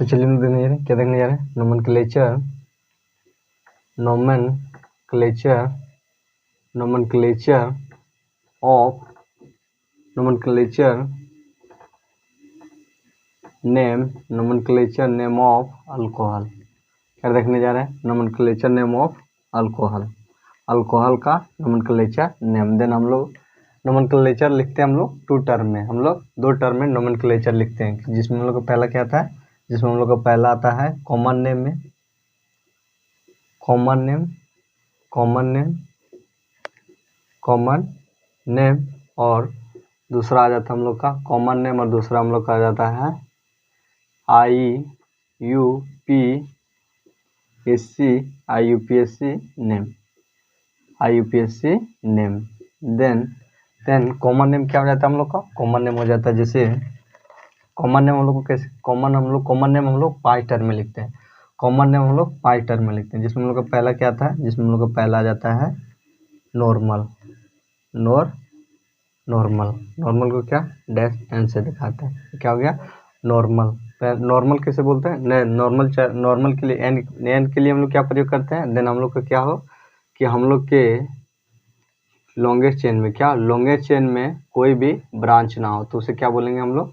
तो चलिए हम देखने जा रहे हैं, क्या देखने जा रहे हैं, नोमेनक्लेचर नेम ऑफ अल्कोहल। क्या देखने जा रहे हैं, नोमेनक्लेचर नेम ऑफ अल्कोहल का नोमेनक्लेचर नेम। देन हम लोग नोमेनक्लेचर लिखते हैं हम लोग 2 टर्म में, हम लोग 2 टर्म में नोमेनक्लेचर लिखते हैं, जिसमें हम लोग का पहला क्या आता है, जिसमें हम लोग का पहला आता है कॉमन नेम में, कॉमन नेम और दूसरा आ जाता है हम लोग का कॉमन नेम और दूसरा हम लोग का आ जाता है IUPAC name. Then common name क्या हो जाता है हम लोग का, कॉमन नेम हो जाता है, जैसे कॉमन नेम हम लोग को कैसे, कॉमन नेम हम लोग 5 टर्म में लिखते हैं, कॉमन नेम हम लोग 5 टर्म में लिखते हैं, जिसमें हम लोग का पहला क्या आता है, जिसमें हम लोग का पहला आ जाता है नॉर्मल को क्या डैश एन से दिखाते हैं, क्या हो गया नॉर्मल कैसे बोलते हैं, नॉर्मल के लिए एन के लिए हम लोग क्या प्रयोग करते हैं, देन हम लोग का क्या हो कि हम लोग के लॉन्गेस्ट चेन में कोई भी ब्रांच ना हो तो उसे क्या बोलेंगे हम लोग,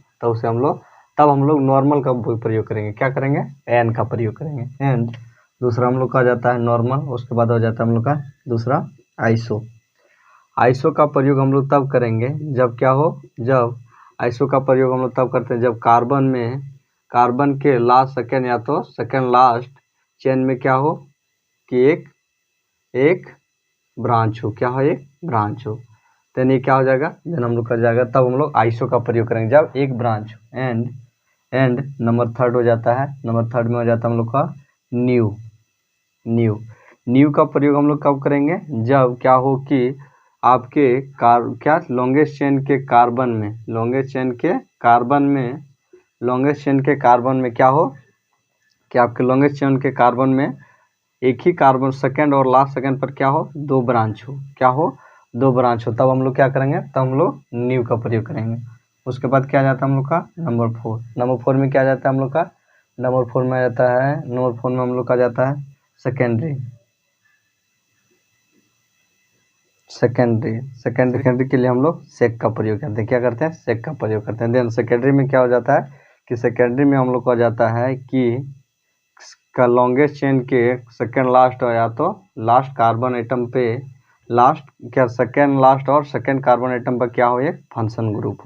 तब हम लोग नॉर्मल का प्रयोग करेंगे, क्या करेंगे, एन का प्रयोग करेंगे। एंड दूसरा हम लोग का जाता है नॉर्मल, उसके बाद हो जाता है हम लोग का दूसरा आइसो का प्रयोग हम लोग तब करेंगे जब क्या हो, जब आइसो का प्रयोग हम लोग तब करते हैं जब कार्बन के लास्ट सेकेंड या तो सेकेंड लास्ट चेन में क्या हो कि एक ब्रांच हो, क्या हो, एक ब्रांच हो, देन ये क्या हो जाएगा, देन हम लोग कर जाएगा, तब हम लोग आइसो का प्रयोग करेंगे जब एक ब्रांच हो। एंड नंबर 3 हो जाता है, नंबर 3 में हो जाता है हम लोग का न्यू का प्रयोग हम लोग कब करेंगे, जब क्या हो कि आपके लॉन्गेस्ट चेन के कार्बन में क्या हो कि आपके लॉन्गेस्ट चेन के कार्बन में एक ही कार्बन सेकेंड और लास्ट सेकेंड पर क्या हो, 2 ब्रांच हो, तब हम लोग क्या करेंगे, तब हम लोग न्यू का प्रयोग करेंगे। उसके बाद क्या जाता है हम लोग का नंबर 4 में क्या जाता है हम लोग का, नंबर 4 में हम लोग का जाता है सेकेंडरी के लिए हम लोग सेक का प्रयोग करते हैं, क्या करते हैं, सेक का प्रयोग करते हैं। देन सेकेंडरी में क्या हो जाता है कि सेकेंडरी में हम लोग को जाता है कि का लॉन्गेस्ट चेन के सेकेंड लास्ट या तो लास्ट कार्बन आइटम पे सेकेंड लास्ट और सेकेंड कार्बन आइटम पर क्या हो, एक फंक्शन ग्रुप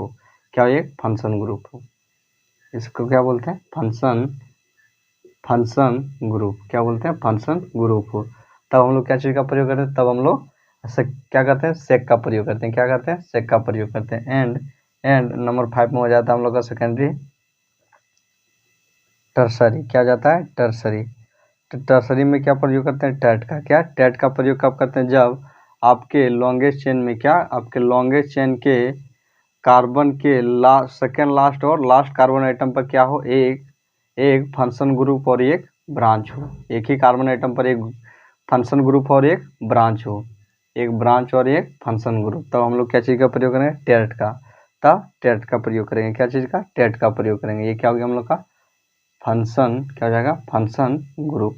हो, इसको क्या बोलते हैं, फंक्शन ग्रुप हो, तब हम लोग क्या चीज़ का प्रयोग करते हैं, तब हम लोग क्या करते हैं, सेक का प्रयोग करते हैं, एंड नंबर 5 में हो जाता है हम लोग का सेकेंडरी टर्सरी, क्या जाता है, टर्सरी में क्या प्रयोग करते हैं, टैट का प्रयोग कब करते हैं, जब आपके लॉन्गेस्ट चेन के कार्बन के सेकेंड लास्ट और लास्ट कार्बन आइटम पर क्या हो, एक फंक्शन ग्रुप और एक ब्रांच हो, एक ही कार्बन आइटम पर एक फंक्शन ग्रुप और एक ब्रांच हो, तब हम लोग क्या चीज़ का प्रयोग करेंगे, टैट का प्रयोग करेंगे, क्या चीज़ का, टैट का प्रयोग करेंगे। ये क्या हो गया हम लोग का फंक्शन, क्या हो जाएगा, फंक्शन ग्रुप।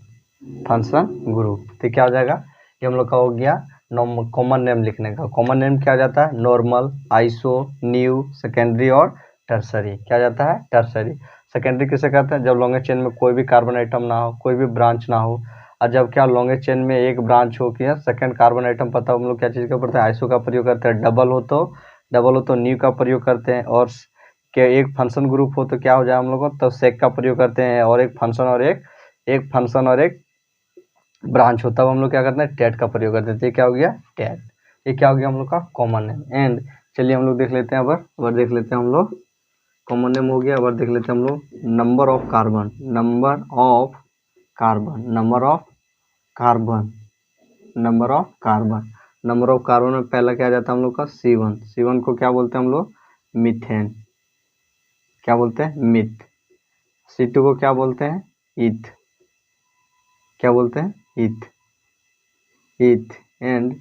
तो क्या हो जाएगा, ये हम लोग का हो गया कॉमन नेम लिखने का। कॉमन नेम क्या जाता है, नॉर्मल, आइसो, न्यू, सेकेंडरी और टर्सरी। क्या जाता है, टर्सरी। सेकेंडरी किसे कहते हैं, जब लॉन्गेस्ट चेन में कोई भी कार्बन आइटम ना हो, कोई भी ब्रांच ना हो, और जब क्या लॉन्गेस्ट चेन में एक ब्रांच हो कि सेकेंड कार्बन आइटम पर, तब हम लोग क्या चीज़ का पढ़ते हैं, आइसो का प्रयोग करते हैं। डबल हो तो न्यू का प्रयोग करते हैं, और के एक फंक्शन ग्रुप हो तो क्या हो जाए हम लोग को, तो सेक का प्रयोग करते हैं, और एक फंक्शन और एक ब्रांच हो तब हम लोग क्या करते हैं, टैट का प्रयोग करते हैं। तो ये क्या हो गया, टैट। ये क्या हो गया हम लोग का कॉमन नेम। एंड चलिए हम लोग देख लेते हैं, अब देख लेते हैं हम लोग, कॉमन नेम हो गया, अब देख लेते हैं हम लोग नंबर ऑफ कार्बन में पहला क्या जाता है हम लोग का C1 को क्या बोलते हैं हम लोग, मीथेन, क्या बोलते हैं, मीथ। C2 को क्या बोलते हैं, ईथ, क्या बोलते हैं, ईथ। एंड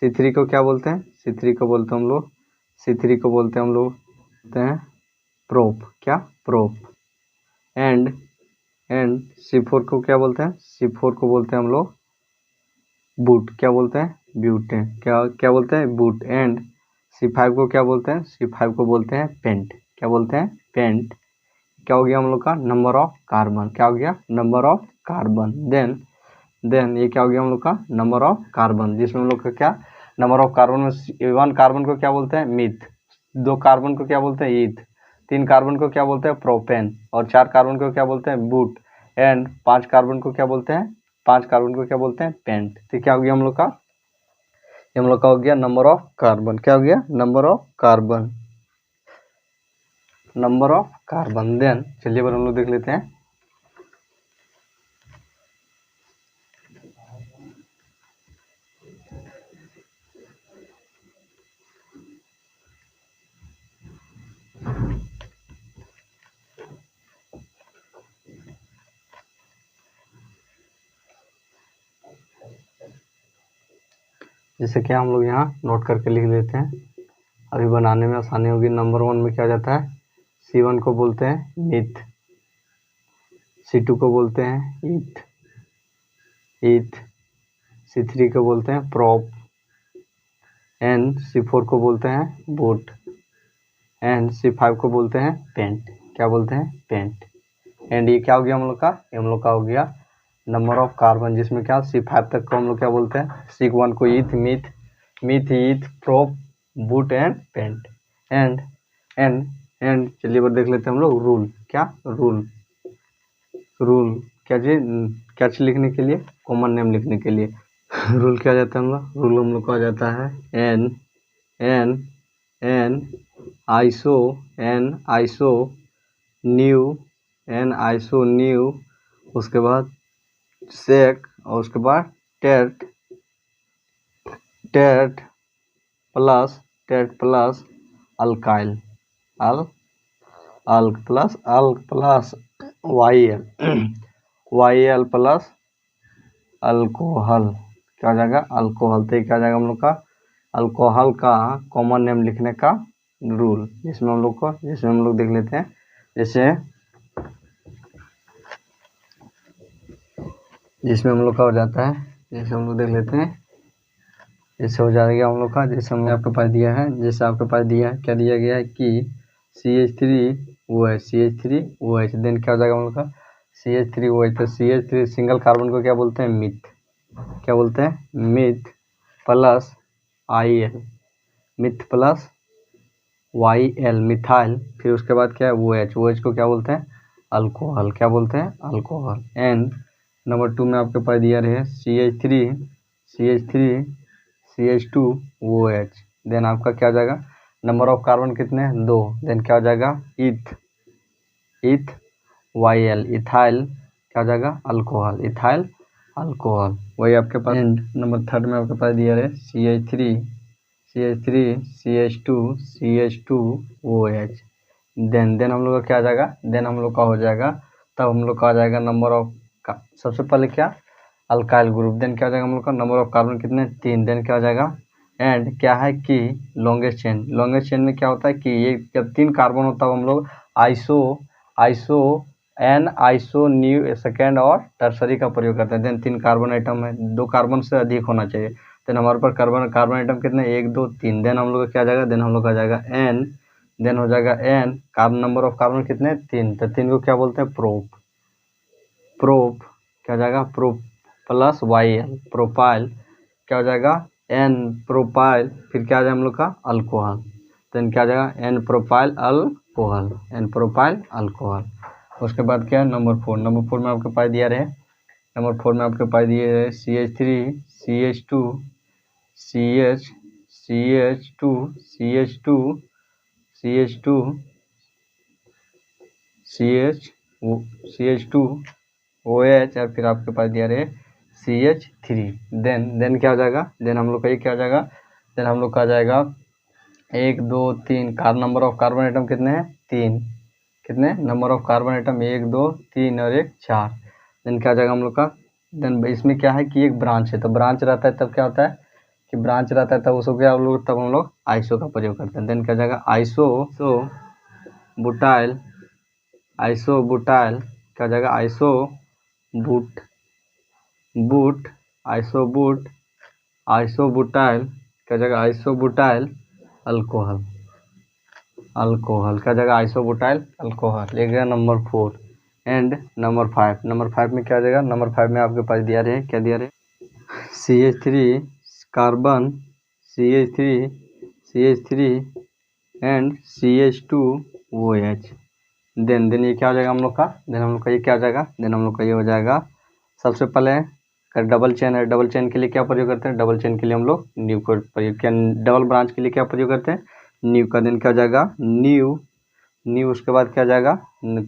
C3 को क्या बोलते हैं, C3 को बोलते हैं हम लोग प्रोप, क्या, प्रोप। एंड एंड C4 को क्या बोलते हैं? C4 को बोलते हैं हम लोग बूट। क्या बोलते हैं? ब्यूटेन। क्या क्या बोलते हैं? बूट। एंड C5 को क्या बोलते हैं? C5 को बोलते हैं पेंट। क्या बोलते हैं? पेंट। क्या हो गया हम लोग का? Number of carbon. क्या हो गया? Number of carbon. देन ये क्या हो गया हम लोग का? नंबर ऑफ कार्बन, जिसमें हम लोग का क्या? नंबर ऑफ कार्बन में 1 कार्बन को क्या बोलते हैं? मीथ। 2 कार्बन को क्या बोलते हैं? ईथ। 3 कार्बन को क्या बोलते हैं? प्रोपेन। और 4 कार्बन को क्या बोलते हैं? बूट। एंड 5 कार्बन को क्या बोलते हैं? 5 कार्बन को क्या बोलते हैं? पेंट। तो क्या हो गया हम लोग का? हम लोग का हो गया नंबर ऑफ कार्बन। क्या हो गया? Number of carbon. Number of carbon. Then चलिए हम लोग देख लेते हैं। जैसे कि हम लोग यहाँ नोट करके लिख लेते हैं, अभी बनाने में आसानी होगी। नंबर 1 में क्या हो जाता है? C1 को बोलते हैं मीथ। C2 को बोलते हैं ईथ। C3 को बोलते हैं प्रोप। एंड C4 को बोलते हैं बूट। एंड C5 को बोलते हैं पेंट। क्या बोलते हैं? पेंट। एंड ये क्या हो गया हम लोग का? हम लोग का हो गया नंबर ऑफ कार्बन, जिसमें क्या C5 तक को हम लोग क्या बोलते हैं? C1 को eth, meth, eth, prop, but and pent. And and and चलिए देख लेते हैं हम लोग रूल। क्या? रूल क्या चीज लिखने के लिए? कॉमन नेम लिखने के लिए। रूल क्या जाता है हम लोग? रूल हम लोग का जाता है एन आइसो न्यू, उसके बाद सेक, और उसके बाद टेट plus alkyl, alk plus YL plus alcohol. क्या हो जाएगा? अल्कोहल। तो क्या हो जाएगा हम लोग का? अल्कोहल का कॉमन नेम लिखने का रूल, जिसमें हम लोग देख लेते हैं। जिसमें हम लोग का हो जाता है, जैसे हम लोग देख लेते हैं। जैसे हो जाएगा हम लोग का, जैसे हमने आपके पास दिया है, क्या दिया गया है कि CH3OH, देन क्या हो जाएगा हम लोग का? CH3OH। तो CH3 सिंगल कार्बन को क्या बोलते हैं? मीथ। क्या बोलते हैं? Myth plus IL, myth plus YL, methyl. फिर उसके बाद क्या है? OH को क्या बोलते हैं? अल्कोहल। क्या बोलते हैं? अल्कोहल। एंड नंबर 2 में आपके पास दिया रहे CH3CH2OH। देन आपका क्या हो जाएगा? नंबर ऑफ कार्बन कितने हैं? 2। देन क्या हो जाएगा? ईथ YL, इथाइल। क्या हो जाएगा? Alcohol, ethyl alcohol. वही आपके पास। एंड नंबर 3 में आपके पास दिया रहे CH3CH2OH। देन हम लोग का क्या आ जाएगा? देन हम लोग का हो जाएगा, तब हम लोग का आ जाएगा नंबर ऑफ का, सबसे पहले क्या? Alkyl group. देन क्या हो जाएगा हम लोग का? नंबर ऑफ कार्बन कितने? 3। देन क्या हो जाएगा? एंड क्या है कि लॉन्गेस्ट चेन में क्या होता है कि ये जब 3 कार्बन होता है, हम लोग आइसो न्यू सेकेंड और टर्सरी का प्रयोग करते हैं। देन 3 कार्बन आइटम है, 2 कार्बन से अधिक होना चाहिए। देन हमारे पास कार्बन आइटम कितने? 1 2 3। देन हम लोग का क्या आ जाएगा? देन हम लोग का आ जाएगा एन। देन हो जाएगा N, carbon number of carbon कितने? 3। तो 3 को क्या बोलते हैं? प्रोप। क्या हो जाएगा? Prop plus YL, propyl. क्या हो जाएगा? N propyl. फिर क्या आ जाएगा हम लोग का? अल्कोहल। देन क्या आ जाएगा? N propyl alcohol. उसके बाद क्या है? नंबर 4 में आपके पास दिया रहे, CH3 CH2OH, और फिर आपके पास दिया रहे CH3। देन क्या हो जाएगा? देन हम लोग का ये क्या हो जाएगा? देन हम लोग का आ जाएगा 1 2 3। नंबर ऑफ कार्बन आइटम कितने हैं? 3। कितने नंबर ऑफ कार्बन आइटम? 1 2 3 और 1 4। देन क्या हो जाएगा हम लोग का? देन इसमें क्या है कि एक ब्रांच है, तो ब्रांच रहता है तब क्या होता है कि ब्रांच रहता है तब उसको क्या हम लोग आइसो का प्रयोग करते हैं। देन क्या हो जाएगा? Iso butyl. क्या क्या हो जाएगा, आइसोबूट बूट आइसोबूट आइसोबूटाइल क्या हो जाएगा, आइसोबूटाइल अल्कोहल क्या जगह आइसोबूटाइल अल्कोहल। एक गया नंबर 4 एंड नंबर 5 में क्या आ जाएगा, नंबर 5 में आपके पास दिया रहे, क्या दिया रहे, CH3 carbon CH3 and CH2OH। Then ये क्या हो जाएगा हम लोग का, ये क्या हो जाएगा, देन हम लोग का ये हो जाएगा। सबसे पहले डबल चेन है, डबल चेन के लिए क्या प्रयोग करते हैं, डबल चेन के लिए हम लोग न्यू का प्रयोग, क्या डबल ब्रांच के लिए क्या प्रयोग करते हैं, न्यू का। दिन क्या हो जाएगा, न्यू उसके बाद क्या जाएगा,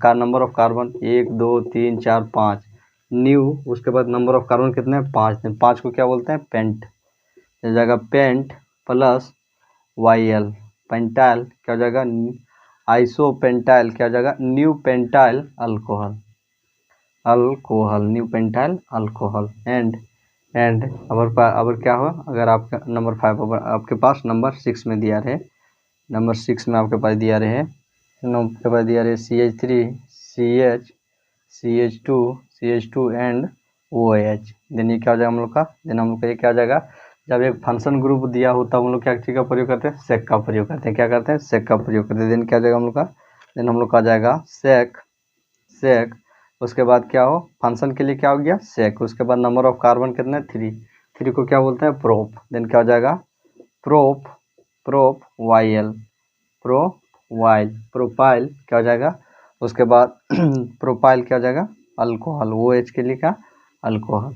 का नंबर ऑफ कार्बन 1 2 3 4 5 न्यू। उसके बाद नंबर ऑफ कार्बन कितने हैं, 5। 5 को क्या बोलते हैं, पेंट। हो जाएगा पेंट प्लस YL पेंटाइल क्या हो जाएगा, आइसोपेंटाइल क्या हो जाएगा, new pentyl alcohol new pentyl alcohol. And अब क्या हुआ, अगर आपका नंबर 5 आपके पास नंबर 6 में दिया रहे, नंबर 6 में आपके पास दिया रहे, आपके पास दिया रहे CH3 CH2 and OH। Then ये क्या हो जाएगा हम लोग का, देन हम लोग का ये क्या हो जाएगा, जब एक फंक्शन ग्रुप दिया हो तब हम लोग क्या चीज़ का प्रयोग करते हैं, सेक का प्रयोग करते हैं। क्या करते हैं, सेक का प्रयोग करते हैं। देन क्या हो जाएगा हम लोग का, देन हम लोग का आ जाएगा सेक। उसके बाद क्या हो, फंक्शन के लिए क्या हो गया, सेक। उसके बाद नंबर ऑफ कार्बन कितने, 3 को क्या बोलते हैं, प्रोप। देन क्या हो जाएगा, प्रोप YL प्रोपाइल क्या हो जाएगा। उसके बाद प्रोपाइल क्या हो जाएगा, अल्कोहल। OH के लिए क्या, अल्कोहल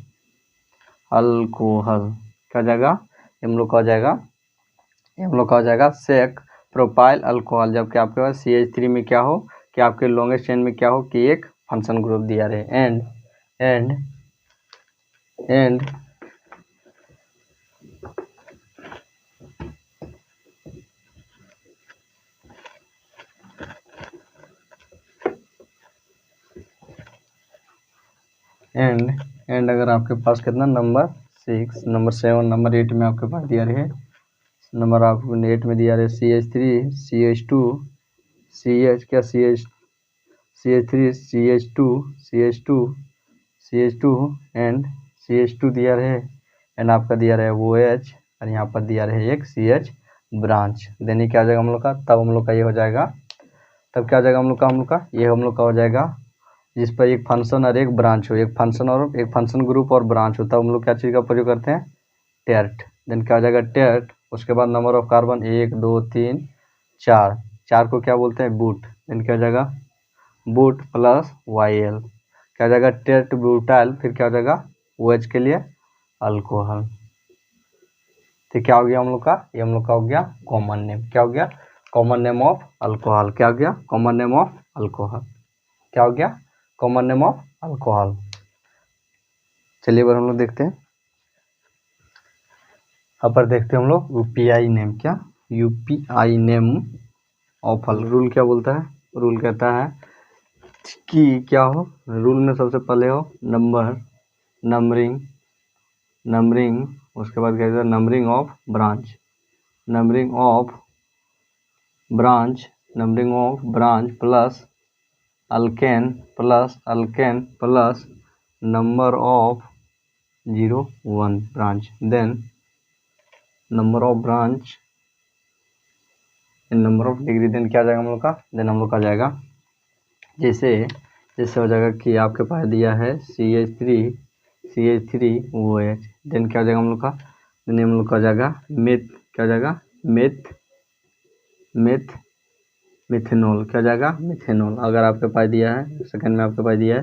क्या हो जाएगा, हम लोग का हो जाएगा सेक प्रोपाइल अल्कोहल। जबकि आपके पास CH3 में क्या हो, कि आपके लॉन्गेस्ट चेन में क्या हो, कि एक फंक्शन ग्रुप दिया रहे। एंड अगर आपके पास कितना, नंबर 6 नंबर 7 नंबर 8 में आपके पास दिया रहे, नंबर आपको 8 में दिया रहे CH3 CH2 CH क्या CH3 CH2 एंड CH2 दिया रहे, एंड आपका दिया रहे OH, और यहाँ पर दिया रहे एक CH ब्रांच। देन ये क्या हो जाएगा हम लोग का, तब हम लोग का ये हो जाएगा, तब क्या हो जाएगा हम लोग का ये हम लोग का हो जाएगा, जिस पर एक फंक्शन और एक ब्रांच हो, एक फंक्शन ग्रुप और ब्रांच हो, तब हम लोग क्या चीज़ का प्रयोग करते हैं, टेर्ट। देन क्या हो जाएगा, टेर्ट। उसके बाद नंबर ऑफ कार्बन 1 2 3 4 को क्या बोलते हैं, बूट। देन क्या हो जाएगा, बूट प्लस YL क्या हो जाएगा, टेर्ट ब्यूटाइल। फिर क्या हो जाएगा, OH के लिए अल्कोहल। तो क्या हो गया हम लोग का, ये हम लोग का हो गया कॉमन नेम। क्या हो गया, कॉमन नेम ऑफ अल्कोहल। क्या हो गया, कॉमन नेम ऑफ अल्कोहल। क्या हो गया, कॉमन नेम ऑफ अल्कोहल। चलिए बार हम लोग देखते हैं, यहाँ पर देखते हैं हम लोग UPI नेम। क्या, UPI नेम ऑफ रूल क्या बोलता है, रूल कहता है कि क्या हो, रूल में सबसे पहले हो नंबरिंग। उसके बाद क्या कहता है, numbering of branch plus alkane plus number of 1 branch. Then number of branch in number of degree. Then क्या आ जाएगा हम लोग का, देन हम लोग का जाएगा जैसे हो जाएगा कि आपके पास दिया है CH3 OH। देन क्या हो जाएगा हम लोग का, देन हम लोग का जाएगा मेथ। क्या हो जाएगा, मिथेनॉल। क्या हो जाएगा, मिथेनॉल। अगर आपके पास दिया है सेकंड में, आपके पास दिया है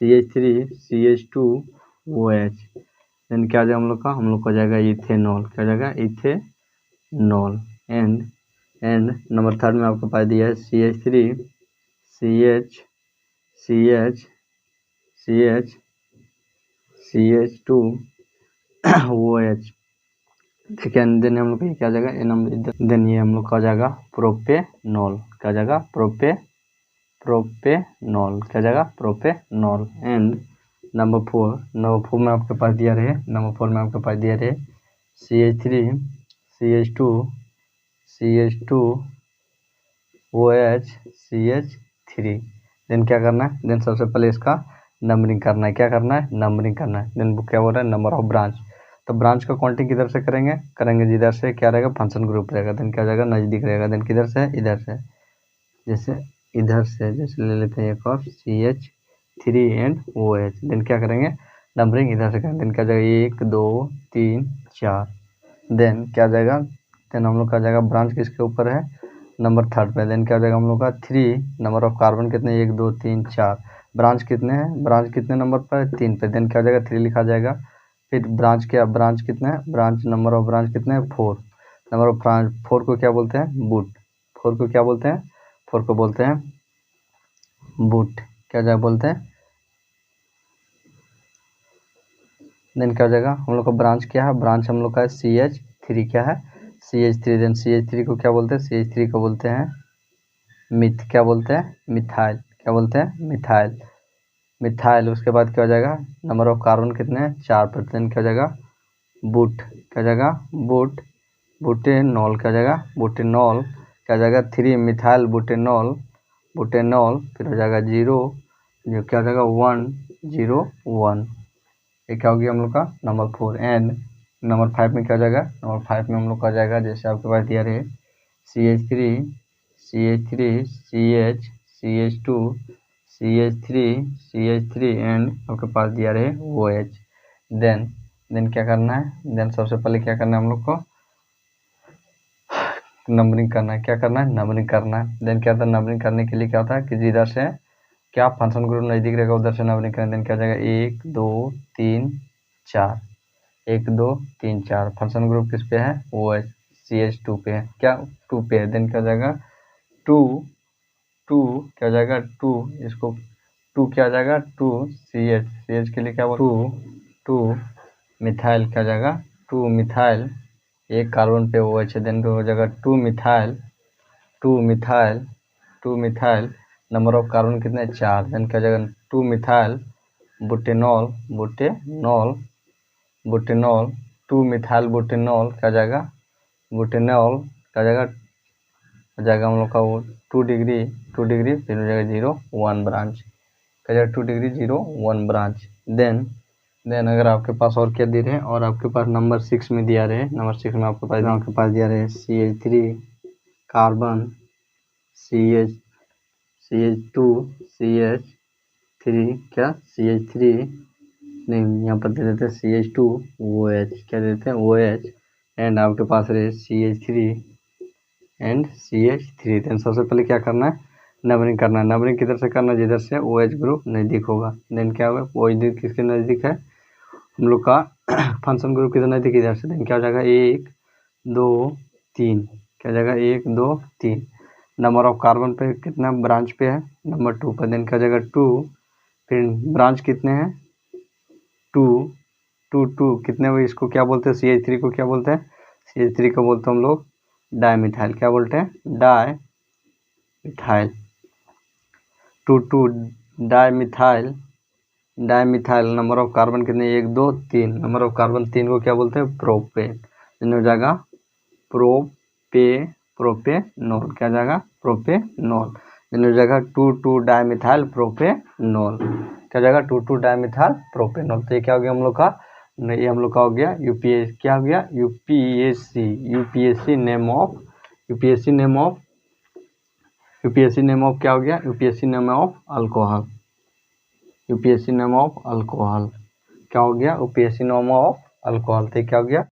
CH3 CH2OH। देन क्या हो जाएगा हम लोग का जाएगा इथेनॉल। क्या हो जाएगा, इथेनॉल। एंड नंबर 3 में आपके पास दिया है CH3 CH2OH। देखिए देन हम लोग का क्या जाएगा, देन ये हम लोग का जाएगा प्रोपेनॉल। क्या जाएगा, प्रोपेनॉल। क्या जाएगा, प्रोपेनॉल। एंड नंबर 4 में आपके पास दिया रहे, CH3 CH2OH CH3। देन क्या करना है, देन सबसे पहले इसका नंबरिंग करना है। क्या करना है, नंबरिंग करना है। देन क्या बोल रहा है, नंबर ऑफ ब्रांच। तो ब्रांच का काउंटिंग किधर से करेंगे जिधर से क्या रहेगा, फंक्शन ग्रुप रहेगा। देन क्या हो जाएगा, नज़दीक रहेगा। देन किधर से, इधर से, जैसे इधर से, जैसे ले लेते हैं एक और CH3 एंड OH। देन क्या करेंगे, नंबरिंग इधर से करेंगे। देन क्या जाएगा, 1 2 3 4। देन क्या जाएगा, देन हम लोग का जाएगा ब्रांच किसके ऊपर है, नंबर 3 पे। देन क्या हो जाएगा हम लोग का 3, नंबर ऑफ कार्बन कितने, 1 2 3 4। ब्रांच कितने हैं, ब्रांच कितने नंबर पर है, 3 पे। देन क्या हो जाएगा, 3 लिखा जाएगा। फिर ब्रांच क्या, ब्रांच कितने हैं, ब्रांच नंबर ऑफ ब्रांच कितने हैं, 4। नंबर ऑफ ब्रांच 4 को क्या बोलते हैं, बूट। 4 को क्या बोलते हैं, 4 को बोलते हैं बूट। क्या जाएगा बोलते हैं। देन क्या हो जाएगा, हम लोग का ब्रांच क्या है, ब्रांच हम लोग का CH3। क्या है, CH3। देन CH3 को क्या बोलते हैं, CH3 को बोलते हैं क्या बोलते हैं, मिथाइल। क्या बोलते हैं, मिथाइल। मिथाइल। उसके बाद क्या हो जाएगा, नंबर ऑफ कार्बन कितने हैं, 4%। क्या हो जाएगा, बूट। क्या हो जाएगा, बूट, बुटेनॉल। क्या हो जाएगा, बुटेनॉल। क्या हो जाएगा, 3 मिथाइल बुटेनॉल, बुटेनॉल। फिर हो जाएगा 0, जो क्या हो जाएगा 1 0 1। ये क्या हो गया हम लोग का नंबर 4। एंड नंबर 5 में क्या हो जाएगा, नंबर 5 में हम लोग का जाएगा, जैसे आपके पास दिया रहे CH3 CH CH2 CH3 and आपके पास दिया रहे OH। देन क्या करना है, देन सबसे पहले क्या करना है हम लोग को, नंबरिंग करना है। क्या करना है, नंबरिंग करना है। देन क्या होता है, नंबरिंग करने के लिए क्या होता है कि जिधर से क्या फंक्शन ग्रुप नज़दीक रहेगा उधर से नंबरिंग करना। देन क्या हो जाएगा, 1 2 3 4, 1 2 3 4। फंक्शन ग्रुप किस पे है, OH CH2 पे है। क्या, 2 पे है। देन क्या हो जाएगा, 2 2 क्या हो जाएगा, 2 इसको 2 क्या हो जाएगा, 2 CH के लिए क्या, 2 मिथाइल। क्या हो जाएगा, 2 मिथाइल, एक कार्बन पे OH है। देन हो जाएगा 2 methyl, 2 methyl, 2 methyl. Number of carbon कितने, 4। देन क्या हो जाएगा, 2 मिथाइल बुटेनॉल, बुटेनॉल, बुटेनॉल। 2 मिथाइल बुटेनॉल। क्या हो जाएगा, बुटेनॉल। क्या हो जाएगा हम लोग का वो 2 डिग्री, 2 डिग्री। फिर हो जाएगा 0 1 ब्रांच। क्या जाएगा, 2 डिग्री 0 1 ब्रांच। देन अगर आपके पास और क्या दे रहे हैं, और आपके पास नंबर 6 में दिया रहे, नंबर 6 में आपके पास दिया रहे CH3 कार्बन, CH2 CH3, क्या CH3 नहीं, यहाँ पर दे देते हैं CH2 OH। क्या देते हैं, OH। एंड आपके पास रहे CH3 एंड CH3। देन सबसे पहले क्या करना है, नंबरिंग करना है। नंबरिंग किधर से करना है, जिधर से OH ग्रुप नज़दीक होगा। देन क्या होगा, OH किसके नज़दीक है, हम लोग का फंक्शन ग्रुप किधर नज़दीक, इधर से। देन क्या हो जाएगा, 1 2 3। क्या हो जाएगा, 1 2 3। नंबर ऑफ कार्बन पे कितना ब्रांच पे है, नंबर 2 पर। देन क्या हो जाएगा 2। फिर ब्रांच कितने हैं, 2 2 2 कितने हुए, इसको क्या बोलते हैं, CH3 को क्या बोलते हैं, CH3 को बोलते हैं हम लोग डाईमिथाइल। क्या बोलते हैं, dimethyl. 2 2 dimethyl, dimethyl. Number of carbon कितने, 1 2 3। नंबर ऑफ कार्बन 3 को क्या बोलते हैं, प्रोपेन। देन हो जाएगा प्रोपेनॉल। क्या जाएगा, प्रोपेनॉल। देन हो जाएगा 2 2 डाईमिथाइल प्रोपेनॉल। क्या जाएगा, 2 2 डाईमिथाइल प्रोपेनॉल। तो ये क्या हो गया हम लोग का, ये हम लोग का हो गया UPSC। क्या हो गया, UPSC name of, UPSC name of, UPSC name of क्या हो गया, UPSC name of alcohol, UPSC name of alcohol. क्या हो गया, यूपीएससी नेम ऑफ अल्कोहल। तो क्या हो गया,